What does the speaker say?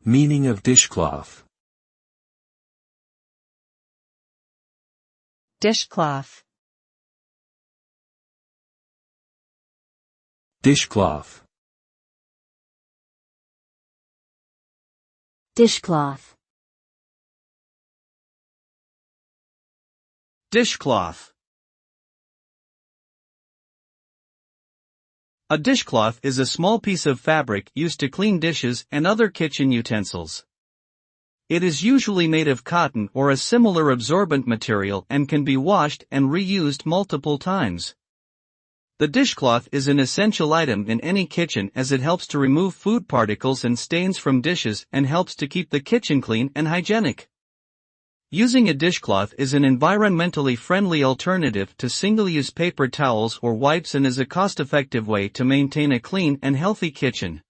Meaning of dishcloth. Dishcloth. Dishcloth. Dishcloth. Dishcloth. A dishcloth is a small piece of fabric used to clean dishes and other kitchen utensils. It is usually made of cotton or a similar absorbent material and can be washed and reused multiple times. The dishcloth is an essential item in any kitchen as it helps to remove food particles and stains from dishes and helps to keep the kitchen clean and hygienic. Using a dishcloth is an environmentally friendly alternative to single-use paper towels or wipes and is a cost-effective way to maintain a clean and healthy kitchen.